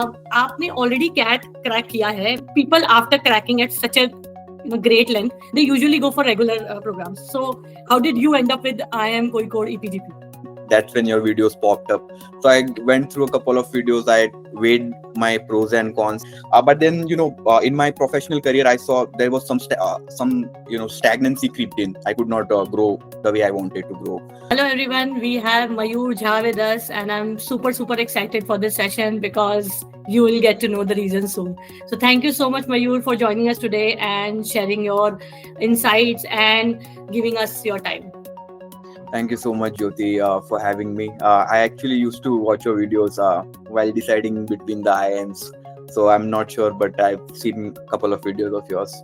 आपने already cat crack किया है. People after cracking at such a great length, they usually go for regular programs. So how did you end up with IIM Kozhikode EPGP? That's when your videos popped up. So I went through a couple of videos. I weighed my pros and cons. But then, in my professional career, I saw there was some stagnancy creeped in. I could not grow the way I wanted to grow. Hello everyone, we have Mayur Jha with us, and I'm super excited for this session because you will get to know the reasons soon. So thank you so much, Mayur, for joining us today and sharing your insights and giving us your time. Thank you so much, Jyoti, for having me. I actually used to watch your videos while deciding between the IIMs. So I'm not sure, but I've seen a couple of videos of yours.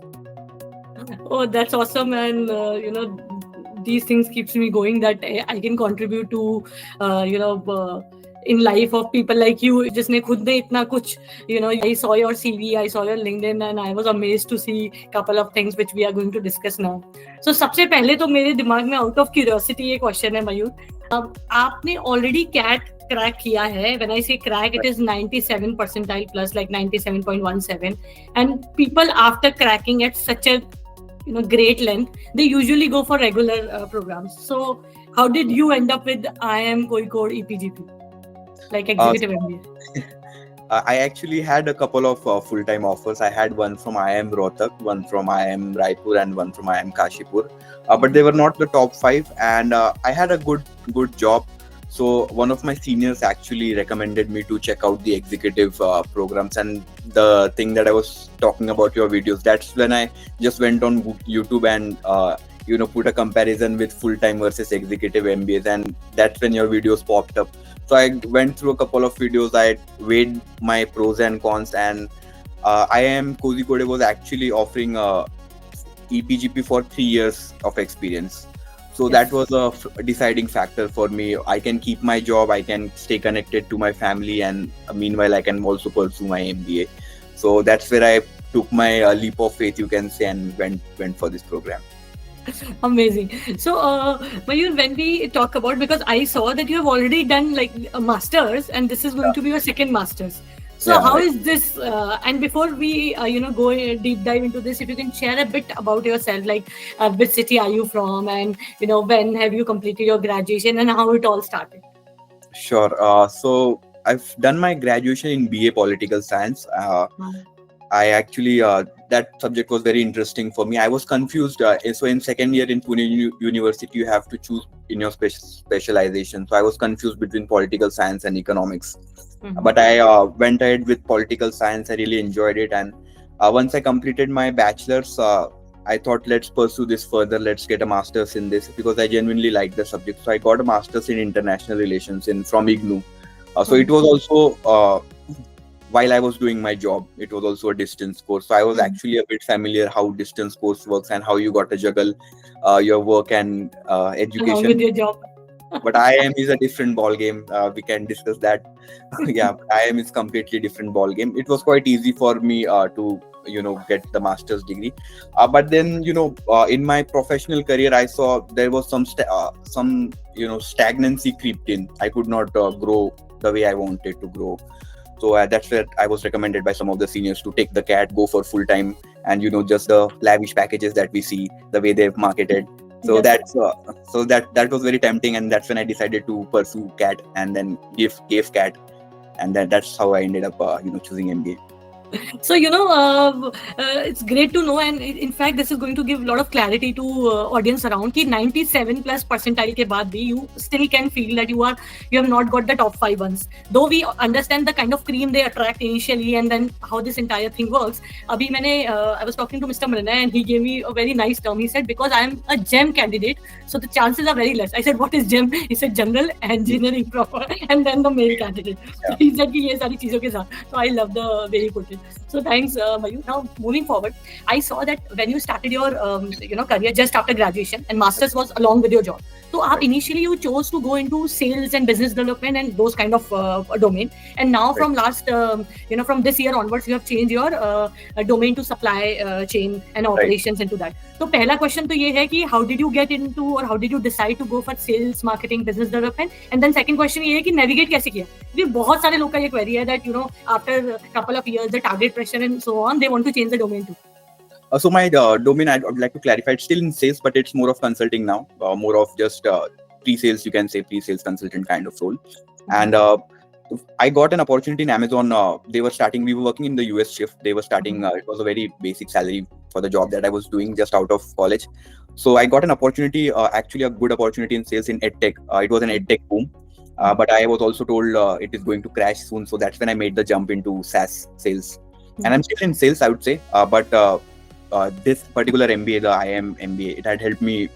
Oh, that's awesome. And, these things keeps me going that I can contribute to, in life of people like you. जिसने खुद ने इतना कुछ, I saw your CV, I saw your LinkedIn, and I was amazed to see couple of things which we are going to discuss now. So सबसे पहले तो मेरे दिमाग में out of curiosity ये question है, मयूर. आपने already CAT crack किया है. When I say crack, it is 97 percentile plus, like 97.17. And people after cracking at such a great length, they usually go for regular programs. So how did you end up with IIM Kozhikode EPGP, like executive MBA? I actually had a couple of full-time offers. I had one from IIM Rohtak, one from IIM Raipur, and one from IIM Kashipur. But they were not the top 5, and I had a good job. So one of my seniors actually recommended me to check out the executive programs, and the thing that I was talking about your videos, that's when I just went on YouTube and put a comparison with full-time versus executive MBAs, and that's when your videos popped up. So I went through a couple of videos. I weighed my pros and cons, and IIM Kozhikode was actually offering EPGP for 3 years of experience. So that was a deciding factor for me. I can keep my job, I can stay connected to my family, and meanwhile I can also pursue my MBA. So that's where I took my leap of faith, you can say, and went for this program. Amazing. So Mayur, when we talk about, because I saw that you have already done like a master's, and this is going to be your second master's. So how is this? And before we go deep dive into this, if you can share a bit about yourself, like which city are you from, and when have you completed your graduation, and how it all started? Sure. So I've done my graduation in BA Political Science. I actually that subject was very interesting for me. I was confused. So in second year in Pune University, you have to choose in your specialization. So I was confused between political science and economics. Mm-hmm. But I went ahead with political science. I really enjoyed it, and once I completed my bachelor's, I thought, let's pursue this further. Let's get a master's in this, because I genuinely liked the subject. So I got a master's in international relations from IGNU. So it was also while I was doing my job, it was also a distance course. So I was actually a bit familiar how distance course works and how you got to juggle your work and education. Along with your job. But IIM is a different ball game. We can discuss that. IIM is completely different ball game. It was quite easy for me to get the master's degree. But then in my professional career, I saw there was some stagnancy creeped in. I could not grow the way I wanted to grow. So that's where I was recommended by some of the seniors to take the CAT, go for full time, and just the lavish packages that we see, the way they've marketed. So that was very tempting, and that's when I decided to pursue CAT, and then gave CAT, and that's how I ended up choosing MBA. So it's great to know, and in fact this is going to give a lot of clarity to audience around कि 97 plus percentile के बाद भी you still can feel that you have not got the top 5 ones, though we understand the kind of cream they attract initially and then how this entire thing works. अभी मैंने I was talking to Mr. Mrina, and he gave me a very nice term. He said, because I am a GEM candidate, so the chances are very less. I said, what is GEM? He said, general engineering proper, and then the male candidate. So he said कि ये सारी चीजों के साथ. So I love the way he put it. So thanks, Mayur. Now moving forward, I saw that when you started your career just after graduation, and masters was along with your job. So initially you chose to go into sales and business development and those kind of domain. And now from last from this year onwards, you have changed your domain to supply chain and operations into that. So पहला question तो ये है कि how did you get into, or how did you decide to go for sales, marketing, business development? And then second question ये है कि navigate कैसे किया? क्योंकि बहुत सारे लोग का ये क्वेरी है that after a couple of years the target pressure and so on they want to change the domain too. So my domain, I'd like to clarify, it's still in sales, but it's more of consulting now, more of just pre-sales, you can say pre-sales consultant kind of role. And I got an opportunity in Amazon. We were working in the US shift. They were starting, it was a very basic salary for the job that I was doing just out of college. So I got an opportunity, actually a good opportunity in sales in EdTech. It was an EdTech boom. But I was also told it is going to crash soon. So that's when I made the jump into SaaS sales. And I'm still in sales, I would say. But this particular MBA, the IIM MBA, it had helped me,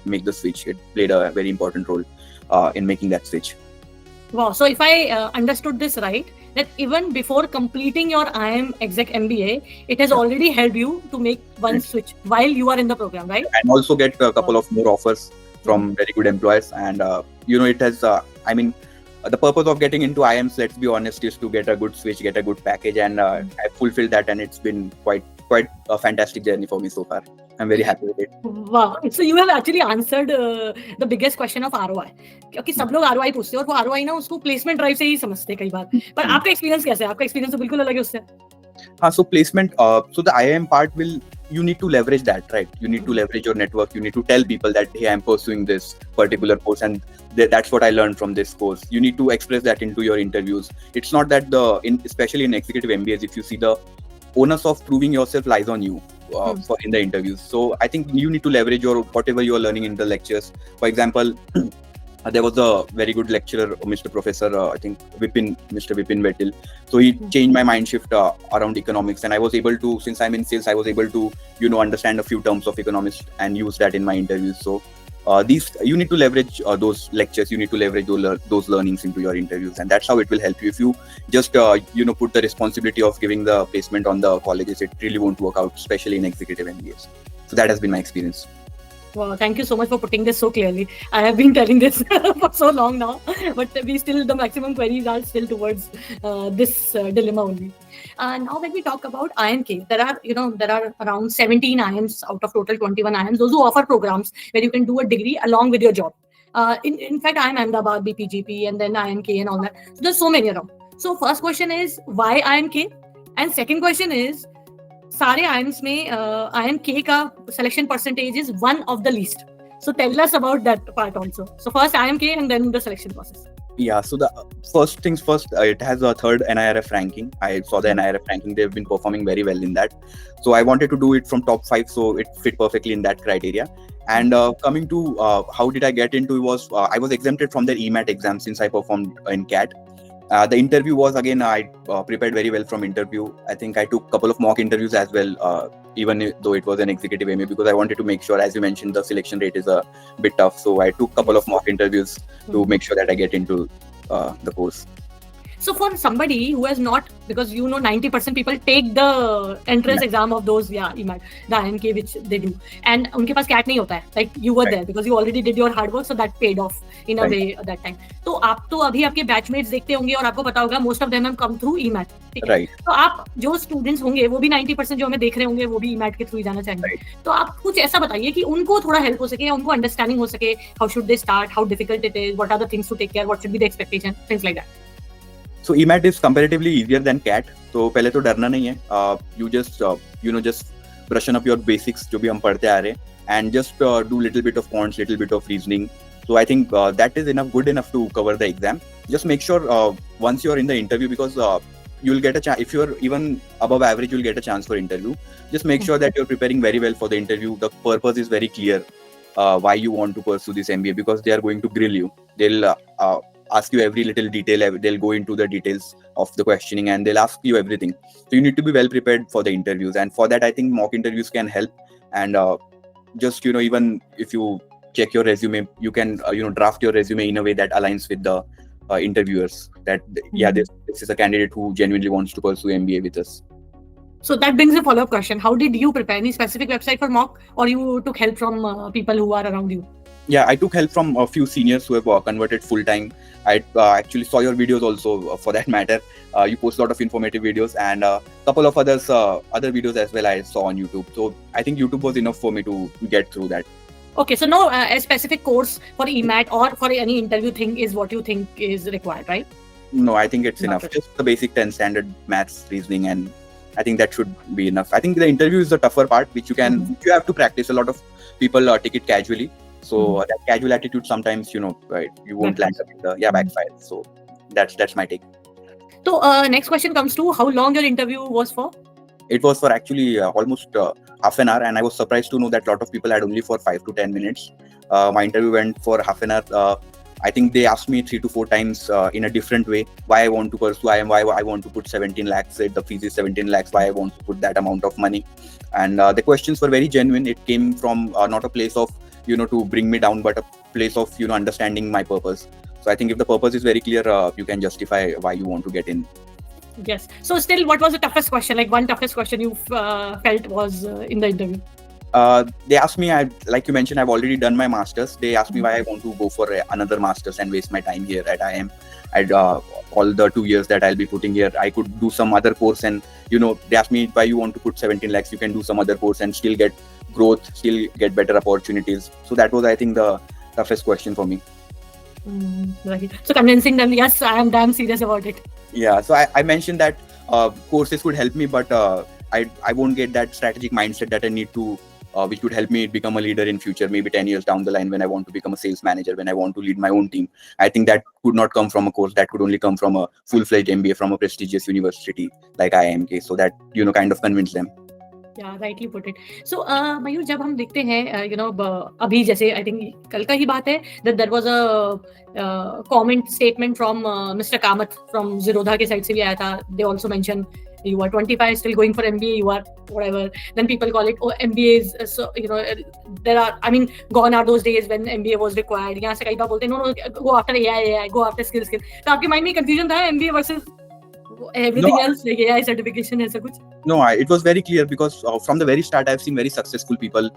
make the switch. It played a very important role in making that switch. Wow. So if I understood this right, that even before completing your IIM exec MBA, it has already helped you to make one switch while you are in the program, right? And also get a couple of more offers from very good employers. And, it has, the purpose of getting into IIMs, let's be honest, is to get a good switch, get a good package. And I've fulfilled that. And it's been quite a fantastic journey for me so far. I'm very happy with it. Wow. So you have actually answered the biggest question of ROI. क्योंकि सब लोग ROI पूछते हैं और वो ROI ना उसको placement drive से ही समझते हैं कई बार. पर आपका एक्सपीरियंस कैसा है? आपका एक्सपीरियंस तो बिल्कुल अलग है उससे. हाँ, so placement, so the IIM part you need to leverage that, right? You need to leverage your network. You need to tell people that, hey, I'm pursuing this particular course, and that's what I learned from this course. You need to express that into your interviews. It's not that especially in executive MBAs, if you see, the onus of proving yourself lies on you for in the interviews. So I think you need to leverage whatever you are learning in the lectures. For example, there was a very good lecturer, Mr. Professor, I think Mr. Vipin Vettil. So he changed my mind shift around economics, and I was able to, since I'm in sales, I was able to, understand a few terms of economics and use that in my interviews. So you need to leverage those lectures, you need to leverage those learnings into your interviews, and that's how it will help you. If you just put the responsibility of giving the placement on the colleges, it really won't work out, especially in executive MBAs. So that has been my experience. Wow, thank you so much for putting this so clearly. I have been telling this for so long now, but the maximum queries are still towards this dilemma only. Now when we talk about IMK, there are around 17 IIMs out of total 21 IIMs, those who offer programs where you can do a degree along with your job. In fact, IIM Ahmedabad, BPGP, and then IMK and all that. So there's so many around. So first question is, why IMK? And second question is, सारे IIMs में IMK का selection percentage is one of the least. So tell us about that part also. So first IMK and then the selection process. Yeah, so the first things first, it has a third NIRF ranking. I saw the NIRF ranking. They've been performing very well in that. So I wanted to do it from top 5, so it fit perfectly in that criteria. And coming to how did I get into it was, I was exempted from the EMAT exam since I performed in CAT. The interview was, again, I prepared very well from interview. I think I took a couple of mock interviews as well, even though it was an executive MBA, because I wanted to make sure, as you mentioned, the selection rate is a bit tough. So I took a couple of mock interviews to make sure that I get into the course. So for somebody who has not, because 90% people take the entrance exam of those, EMAT, the IMK which they do, and उनके पास CAT नहीं होता है. Like you were there because you already did your hard work, so that paid off in a way at that time. तो आप तो अभी आपके batchmates देखते होंगे और आपको पता होगा most of them have come through EMAT. Right. तो आप जो students होंगे वो भी 90% जो हमें देख रहे होंगे वो भी EMAT के through जाना चाहेंगे. तो आप कुछ ऐसा बताइए कि उनको थोड़ा help हो सके या उनको understanding हो सके, how should they start, how difficult it is, what are the things to take care, what should be the expectation, things like that. So EMAT is comparatively easier than CAT. तो पहले तो डरना नहीं है. You just just brush up your basics जो भी हम पढ़ते आ रहे हैं, and just do little bit of quants, little bit of reasoning. So I think that is good enough to cover the exam. Just make sure once you're in the interview, because you'll get a chance. If you're even above average, you'll get a chance for interview. Just make sure that you're preparing very well for the interview. The purpose is very clear. Why you want to pursue this MBA, because they are going to grill you. They'll ask you every little detail. They'll go into the details of the questioning and they'll ask you everything. So you need to be well prepared for the interviews, and for that I think mock interviews can help. And just even if you check your resume, you can draft your resume in a way that aligns with the interviewers, that this is a candidate who genuinely wants to pursue MBA with us. So that brings a follow-up question. How did you prepare? Any specific website for mock, or you took help from people who are around you? Yeah, I took help from a few seniors who have converted full-time. I actually saw your videos also, for that matter. You post a lot of informative videos, and a couple of other videos as well I saw on YouTube. So I think YouTube was enough for me to get through that. Okay, so no a specific course for EMAT or for any interview thing is what you think is required, right? No, I think it's Not enough. at Just the basic 10 standard maths, reasoning, and I think that should be enough. I think the interview is the tougher part, which which you have to practice. A lot of people take it casually. So that casual attitude sometimes, right, you won't land backfires. up in the backfire. So that's my take. So next question comes to how long your interview was for? It was for actually almost half an hour, and I was surprised to know that a lot of people had only for 5 to 10 minutes. My interview went for half an hour. I think they asked me 3 to 4 times in a different way why I want to pursue IIM, why I want to put 17 lakhs. The fees is 17 lakhs. Why I want to put that amount of money, and the questions were very genuine. It came from not a place of to bring me down, but a place of understanding my purpose. So I think if the purpose is very clear, you can justify why you want to get in. Yes. So still, what was the toughest question? Like one toughest question you felt was in the interview? They asked me, like you mentioned, I've already done my masters. They asked me why I want to go for another masters and waste my time here at IIM. All the 2 years that I'll be putting here, I could do some other course, and they asked me why you want to put 17 lakhs. You can do some other course and still get growth, still get better opportunities. So that was, I think, the toughest question for me. Right. So convincing them, yes, I am damn serious about it. Yeah. So I mentioned that courses could help me, but I won't get that strategic mindset that I need to. Which would help me become a leader in future, maybe 10 years down the line when I want to become a sales manager, when I want to lead my own team. I think that could not come from a course. That could only come from a full-fledged MBA from a prestigious university like IIMK. So that, kind of convince them. Yeah, rightly put it. So, Mayur, जब हम देखते हैं, अभी जैसे I think कल का ही बात है that there was a comment statement from Mr. Kamath from Zerodha के side से भी आया था. They also mentioned you are 25, still going for MBA, you are whatever. Then people call it, oh, MBA is, so, there are, I mean, gone are those days when MBA was required. यहाँ से कई बार बोलते हैं, no, go after AI, go after skill. तो आपके mind में confusion था MBA versus everything else, like AI certification, ऐसा कुछ? No, it was very clear because from the very start, I've seen very successful people,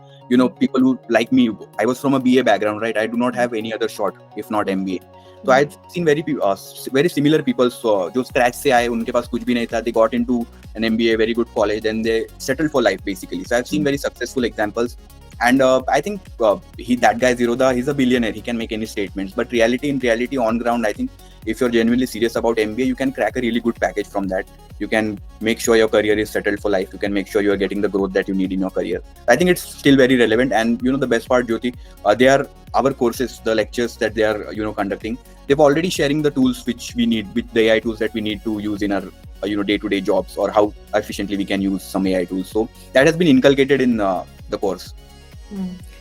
people who like me. I was from a BA background, right? I do not have any other shot, if not MBA. So I've seen very similar people. So जो scratch से आए, उनके पास कुछ भी नहीं था. They got into an MBA, very good college, and they settled for life basically. So I've seen very successful examples. And I think that guy Zerodha, he's a billionaire. He can make any statements. But in reality, on ground, I think if you're genuinely serious about MBA, you can crack a really good package from that. You can make sure your career is settled for life. You can make sure you are getting the growth that you need in your career. I think it's still very relevant. And the best part, Jyoti, they are our courses, the lectures that they are conducting. They've already sharing the tools which we need, with the AI tools that we need to use in our day-to-day jobs, or how efficiently we can use some AI tools. So that has been inculcated in the course.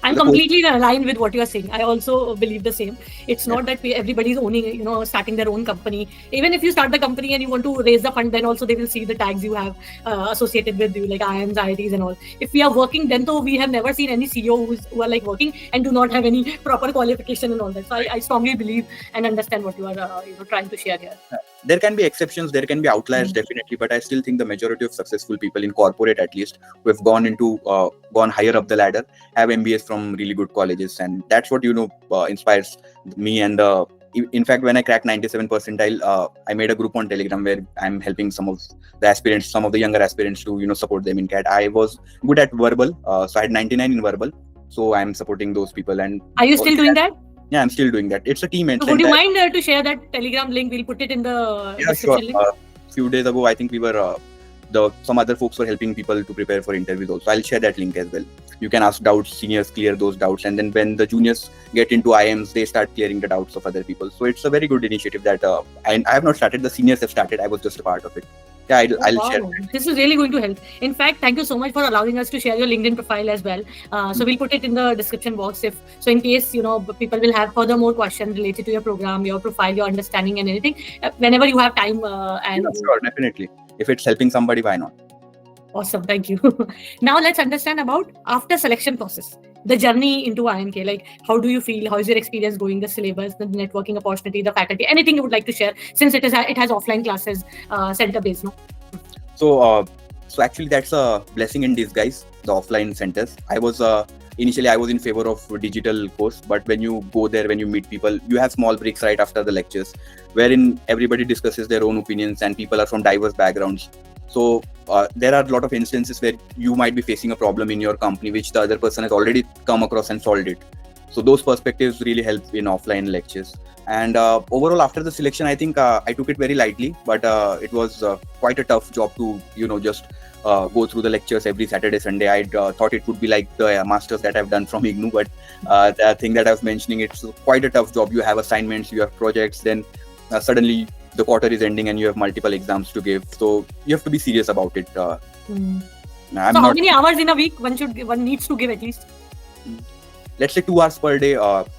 I'm completely aligned with what you're saying. I also believe the same. It's not that everybody's owning, starting their own company. Even if you start the company and you want to raise the fund, then also they will see the tags you have associated with you, like IIMs, IITs and all. If we are working, then though we have never seen any CEO who are like working and do not have any proper qualification and all that. So I strongly believe and understand what you are trying to share here. There can be exceptions, there can be outliers, definitely, but I still think the majority of successful people in corporate, at least, who have gone higher up the ladder, have MBAs from really good colleges, and that's what inspires me. And in fact, when I cracked 97 percentile, I made a group on Telegram where I'm helping some of the aspirants, some of the younger aspirants, to support them in CAT. I was good at verbal, so I had 99 in verbal, so I'm supporting those people. And are you still doing that? Yeah, I'm still doing that. It's a team. So would you mind to share that Telegram link? We'll put it in the description link. Few days ago, I think we were some other folks were helping people to prepare for interviews also. I'll share that link as well. You can ask doubts, seniors clear those doubts, and then when the juniors get into IIMs, they start clearing the doubts of other people. So it's a very good initiative that I have not started. The seniors have started. I was just a part of it. Yeah, I'll share. This is really going to help. In fact, thank you so much for allowing us to share your LinkedIn profile as well. So we'll put it in the description box. In case people will have further more questions related to your program, your profile, your understanding, and anything. Whenever you have time, sure, definitely. If it's helping somebody, why not? Awesome, thank you. Now let's understand about after selection process, the journey into IIMK. Like, how do you feel? How is your experience going? The syllabus, the networking opportunity, the faculty, anything you would like to share, since it has offline classes, center based, no? So actually, that's a blessing in disguise. The offline centers. Initially I was in favor of digital course, but when you go there, when you meet people, you have small breaks right after the lectures, wherein everybody discusses their own opinions and people are from diverse backgrounds. So there are a lot of instances where you might be facing a problem in your company, which the other person has already come across and solved it. So those perspectives really help in offline lectures. And overall, after the selection, I think I took it very lightly, but it was quite a tough job to just go through the lectures every Saturday, Sunday. I thought it would be like the masters that I've done from IGNU, but the thing that I was mentioning, it's quite a tough job. You have assignments, you have projects, then suddenly the quarter is ending and you have multiple exams to give. So you have to be serious about it. So how many hours in a week one needs to give at least? Let's say 2 hours per day,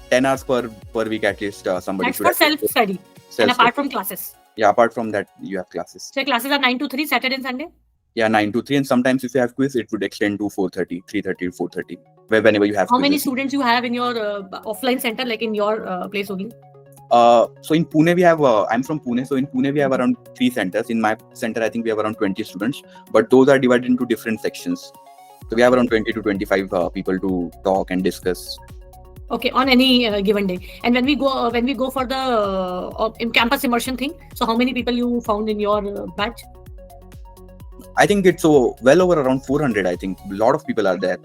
10 hours per week at least. Somebody That's should for self-study. And apart from classes. Yeah, apart from that, you have classes. So classes are 9 to 3, Saturday and Sunday? Yeah, 9 to 3. And sometimes if you have quiz, it would extend to 4:30, 3:30, 4:30. Whenever you have How many quizzes. students you have in your offline center, like in your place only? So in Pune, we have, I'm from Pune. So in Pune, we have around 3 centers. In my center, I think we have around 20 students. But those are divided into different sections. So we have around 20 to 25 people to talk and discuss. Okay, on any given day. And when we go for the campus immersion thing, so how many people you found in your batch? I think it's well over around 400. I think a lot of people are there.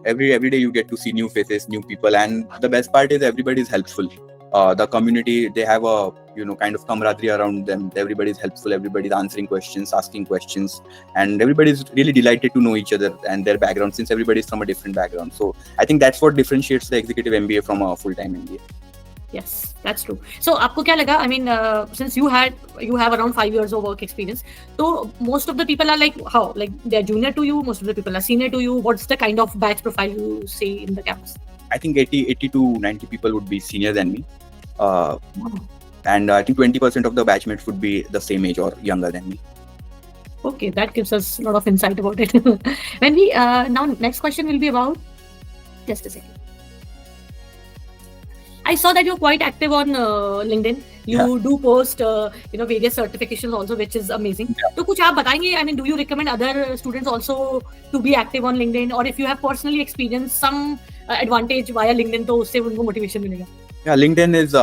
Every day you get to see new faces, new people, and the best part is everybody is helpful. The community, they have a kind of camaraderie around them. Everybody's helpful, everybody's answering questions, asking questions, and everybody's really delighted to know each other and their background, since everybody's from a different background. So I think that's what differentiates the executive MBA from a full-time MBA. Yes, that's true. So आपको क्या लगा? I mean, since you have around 5 years of work experience, so most of the people are like how? Like they're junior to you, most of the people are senior to you. What's the kind of batch profile you see in the campus? I think 80 to 90 people would be senior than me. And I think 20% of the batchmates would be the same age or younger than me. Okay, that gives us a lot of insight about it. When we now next question will be about, just a second. I saw that you're quite active on LinkedIn. You do post various certifications also, which is amazing. So कुछ आप बताएंगे? I mean, do you recommend other students also to be active on LinkedIn, or if you have personally experienced some advantage via LinkedIn, तो उससे उनको motivation मिलेगा? Yeah, LinkedIn is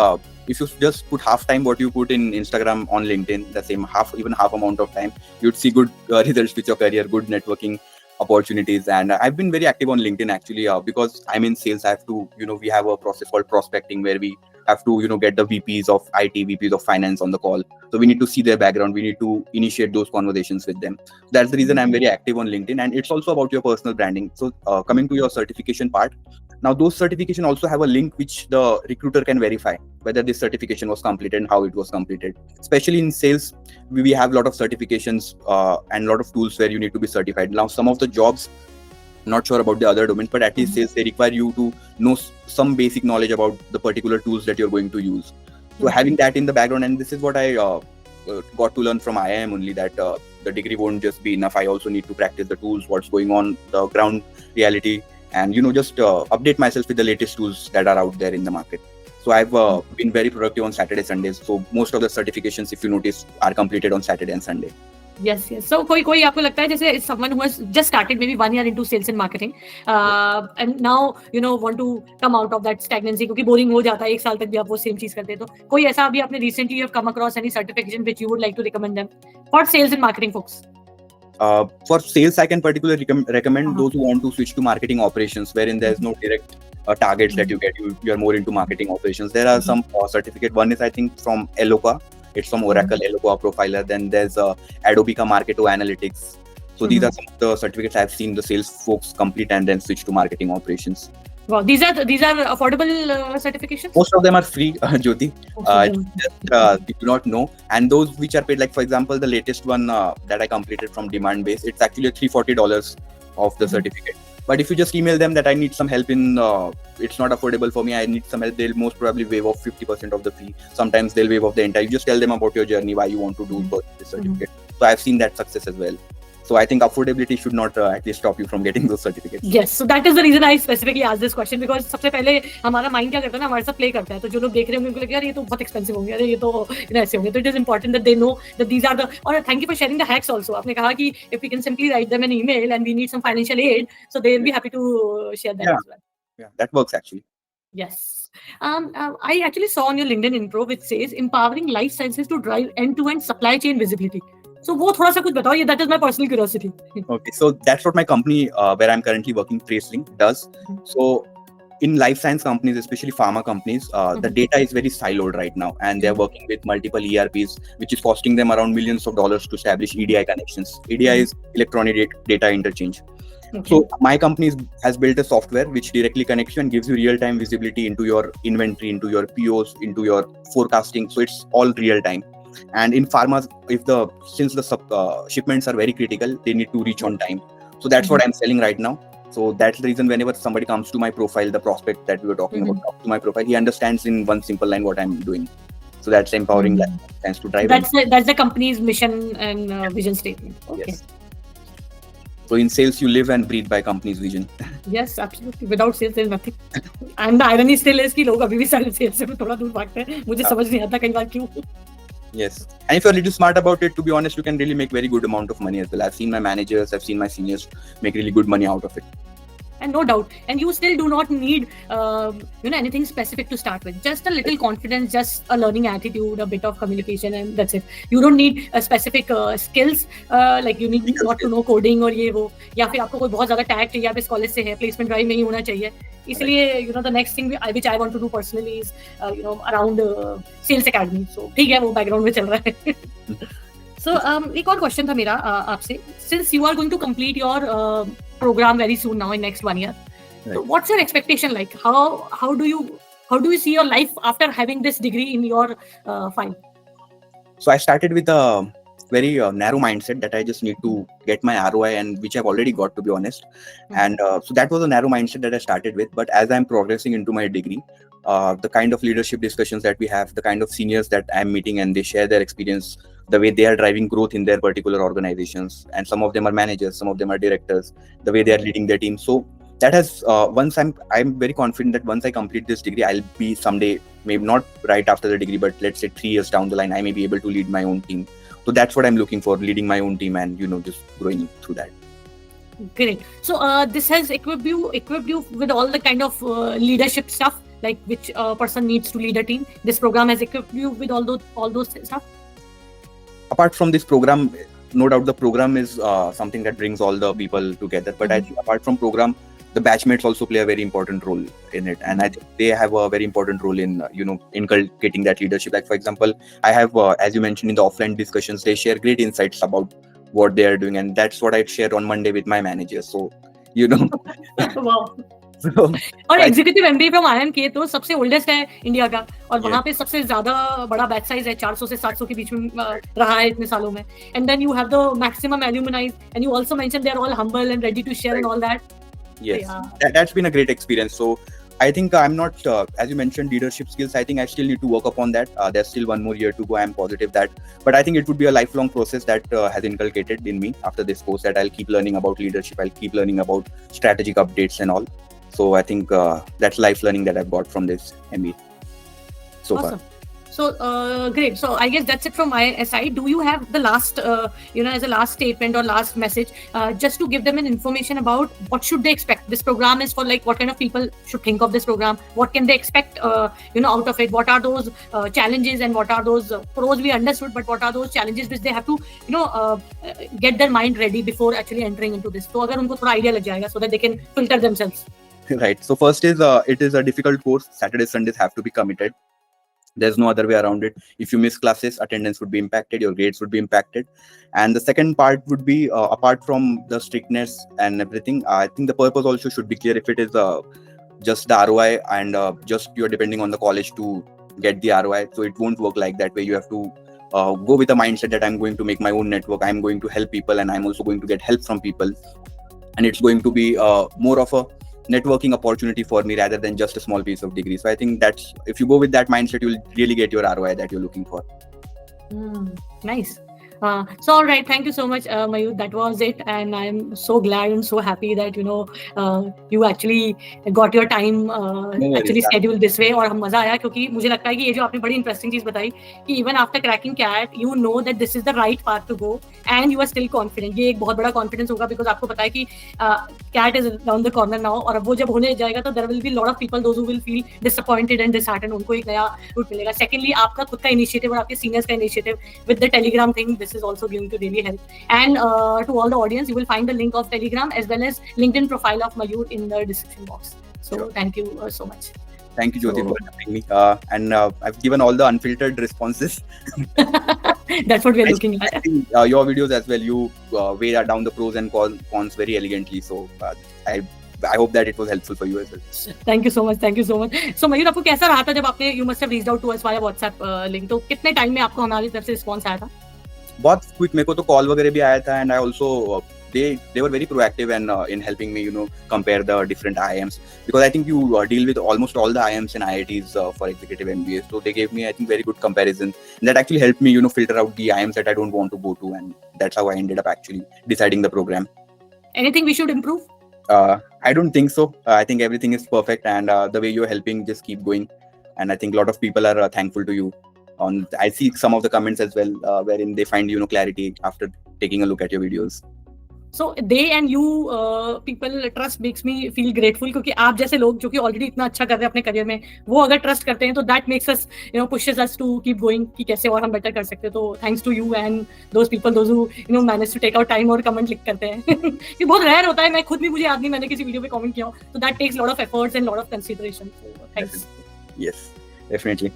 if you just put half time what you put in Instagram on LinkedIn, the same half amount of time, you'd see good results with your career, good networking opportunities. And I've been very active on LinkedIn actually because I'm in sales. I have to, we have a process called prospecting where we have to, get the VPs of IT, VPs of finance on the call. So we need to see their background. We need to initiate those conversations with them. That's the reason I'm very active on LinkedIn. And it's also about your personal branding. So coming to your certification part, now those certifications also have a link which the recruiter can verify whether this certification was completed and how it was completed. Especially in sales, we have a lot of certifications and a lot of tools where you need to be certified. Now, some of the jobs, not sure about the other domains, but at least sales, they require you to know some basic knowledge about the particular tools that you're going to use. So having that in the background, and this is what I got to learn from IIM only, that the degree won't just be enough. I also need to practice the tools, what's going on, the ground reality, and just update myself with the latest tools that are out there in the market. So I've been very productive on Saturday, Sundays. So most of the certifications, if you notice, are completed on Saturday and Sunday. Yes. So कोई आपको लगता है जैसे someone who has just started maybe 1 year into sales and marketing and now want to come out of that stagnancy क्योंकि boring हो जाता है, 1 साल तक भी आप वो same चीज करते हैं, तो कोई ऐसा अभी आपने recently you have come across any certification which you would like to recommend them for sales and marketing folks? For sales, I can particularly recommend those who want to switch to marketing operations, wherein there's no direct targets that you get. You're more into marketing operations. There are some certificate. One is, I think, from Eloqua. It's from Oracle, Eloqua Profiler. Then there's Adobe Marketo Analytics. So these are some of the certificates I've seen the sales folks complete and then switch to marketing operations. Wow, these are affordable certifications? Most of them are free, Jyoti. You do not know. And those which are paid, like for example, the latest one that I completed from Demand Base, it's actually $340 of the certificate. But if you just email them that I need some help in, it's not affordable for me, I need some help, they'll most probably waive off 50% of the fee. Sometimes they'll waive off the entire. You just tell them about your journey, why you want to do this certificate. So I've seen that success as well. So I think affordability should not at least stop you from getting those certificates. Yes, so that is the reason I specifically asked this question, because सबसे पहले हमारा mind क्या करता है ना, हमारे साथ play करता है, तो जो लोग देख रहे होंगे उनको लगेगा यार ये तो बहुत expensive होंगे, अरे ये तो ऐसे होंगे, तो it is important that they know that these are the, और thank you for sharing the hacks also. आपने कहा कि if we can simply write them an email and we need some financial aid, so they will be happy to share that as well. Yeah, that works actually. Yes. I actually saw on your LinkedIn intro which says empowering life sciences to drive end-to-end supply chain visibility. So वो थोड़ा सा कुछ बताओ, that is my personal curiosity. Okay, so that's what my company where I'm currently working, Tracelink, does. So in life science companies, especially pharma companies, the data is very siloed right now, and they're working with multiple ERPs, which is costing them around millions of dollars to establish EDI connections. EDI is electronic data interchange. So my company has built a software which directly connects you and gives you real-time visibility into your inventory, into your POs, into your forecasting. So it's all real-time. And in pharma, since the shipments are very critical, they need to reach on time. So that's what I'm selling right now. So that's the reason whenever somebody comes to my profile, the prospect that we were talking about, comes to my profile, he understands in one simple line what I'm doing. So that's empowering that sense to drive. That's the company's mission and vision statement. Okay. Yes. So in sales, you live and breathe by company's vision. Yes, absolutely. Without sales, there is nothing. And the irony still is कि लोग अभी भी सारे sales से थोड़ा दूर भागते हैं. मुझे समझ नहीं आता कई बार क्यों. Yes. And if you're a little smart about it, to be honest, you can really make very good amount of money as well. I've seen my managers, I've seen my seniors make really good money out of it. And no doubt. And you still do not need, anything specific to start with. Just a little confidence, just a learning attitude, a bit of communication, and that's it. You don't need a specific skills. Like you need not to know coding or ये वो. या फिर आपको कोई बहुत ज़्यादा tag चाहिए, आप इस college से है, placement drive में ही होना चाहिए. इसलिए, the next thing which I want to do personally is, around sales academy. So ठीक है, वो background में चल रहा है. So एक और question था मेरा आपसे. Since you are going to complete your program very soon now in next 1 year, so what's your expectation like? How do you see your life after having this degree in your file? So I started with a very narrow mindset that I just need to get my ROI, and which I've already got, to be honest. And so that was a narrow mindset that I started with. But as I'm progressing into my degree, the kind of leadership discussions that we have, the kind of seniors that I'm meeting, and they share their experience, the way they are driving growth in their particular organizations, and some of them are managers, some of them are directors, the way they are leading their team. So that has once I'm very confident that once I complete this degree, I'll be someday, maybe not right after the degree, but let's say 3 years down the line, I may be able to lead my own team. So that's what I'm looking for, leading my own team and just growing through that. Great. So this has equipped you with all the kind of leadership stuff, like which person needs to lead a team. This program has equipped you with all those stuff. Apart from this program, no doubt the program is something that brings all the people together. But I think apart from program, the batchmates also play a very important role in it, and I think they have a very important role in inculcating that leadership. Like for example, I have as you mentioned in the offline discussions, they share great insights about what they are doing, and that's what I share on Monday with my managers. So Wow. और executive MBA from IIM किए तो सबसे oldest है India का, और वहाँ पे सबसे ज्यादा बड़ा बैच साइज है, 400 से 700 के बीच में रहा है इतने सालों में. And then you have the maximum alumnis, and you also mention they are all humble and ready to share and all that. Yes, that's been a great experience. So I think I'm not, as you mentioned, leadership skills. I think I still need to work upon that. There's still 1 more year to go. I'm positive that, but I think it would be a lifelong process that has inculcated in me after this course, that I'll keep learning about leadership. I'll keep learning about strategic updates and all. So I think that's life learning that I've got from this MBA so awesome. far. So great. So I guess that's it from my side. Do you have the last, as a last statement or last message, just to give them an information about what should they expect? This program is for like what kind of people should think of this program? What can they expect, out of it? What are those challenges and what are those pros we understood? But what are those challenges which they have to, get their mind ready before actually entering into this? So अगर उनको थोड़ा idea लग जाएगा, so that they can filter themselves. Right. So first is it is a difficult course. Saturdays, Sundays have to be committed. There's no other way around it. If you miss classes, attendance would be impacted, your grades would be impacted. And the second part would be, apart from the strictness and everything, I think the purpose also should be clear. If it is just the ROI and just you're depending on the college to get the ROI, so it won't work like that way. You have to go with a mindset that I'm going to make my own network, I'm going to help people, and I'm also going to get help from people. And it's going to be more of a networking opportunity for me rather than just a small piece of degree. So I think that's, if you go with that mindset, you'll really get your ROI that you're looking for. Nice. So all right, thank you so much, Mayur. That was it, and I'm so glad and so happy that you actually got your time actually scheduled this way. और हम मजा आया क्योंकि मुझे लगता है कि ये जो आपने बड़ी इंटरेस्टिंग चीज बताई कि even after cracking CAT, you know that this is the right path to go, and you are still confident. ये एक बहुत बड़ा confidence होगा because आपको पता है कि CAT is around the corner now, और अब वो जब होने जाएगा तो there will be a lot of people, those who will feel disappointed and disheartened. उनको एक नया रूट मिलेगा. Secondly, आपका खुद का initiative और आपके seniors का initiative with the Telegram thing, this is also going to really help. And to all the audience, you will find the link of Telegram as well as LinkedIn profile of Mayur in the description box. So Sure. thank you so much. Thank you, Jyoti, So for having me. And I've given all the unfiltered responses. that's what we are looking I at. think your videos as well, you weigh down the pros and cons very elegantly. So I hope that it was helpful for you as well. Thank you so much. Thank you so much. So Mayur, आपको कैसा रहा था जब आपने you must have reached out to us via WhatsApp link, तो कितने time में आपको हमारी तरफ से रिस्पॉन्स आया था? बहुत क्विक, मेरे को तो कॉल वगैरह भी आया था, and I also they were very proactive and in helping me, compare the different IIMs, because I think you deal with almost all the IIMs and IITs for executive MBA. So they gave me, I think, very good comparisons, and that actually helped me, filter out the IIMs that I don't want to go to, and that's how I ended up actually deciding the program. Anything we should improve? I don't think so. I think everything is perfect, and the way you're helping, just keep going. And I think a lot of people are thankful to you. I see some of the comments as well, wherein they find clarity after taking a look at your videos. So they and you people trust makes me feel grateful, क्योंकि आप जैसे लोग जो कि already इतना अच्छा कर रहे हैं अपने करियर में, वो अगर ट्रस्ट करते हैं तो that makes us pushes us to keep going कि कैसे और हम बेटर कर सकते हैं. तो thanks to you and those people those who manage to take out time और कमेंट लिख करते हैं. ये बहुत रेयर होता है. मैं खुद भी, मुझे याद नहीं मैंने किसी वीडियो पे कमेंट किया हो, तो that takes lot of efforts and lot of consideration. Thanks. Yes, definitely.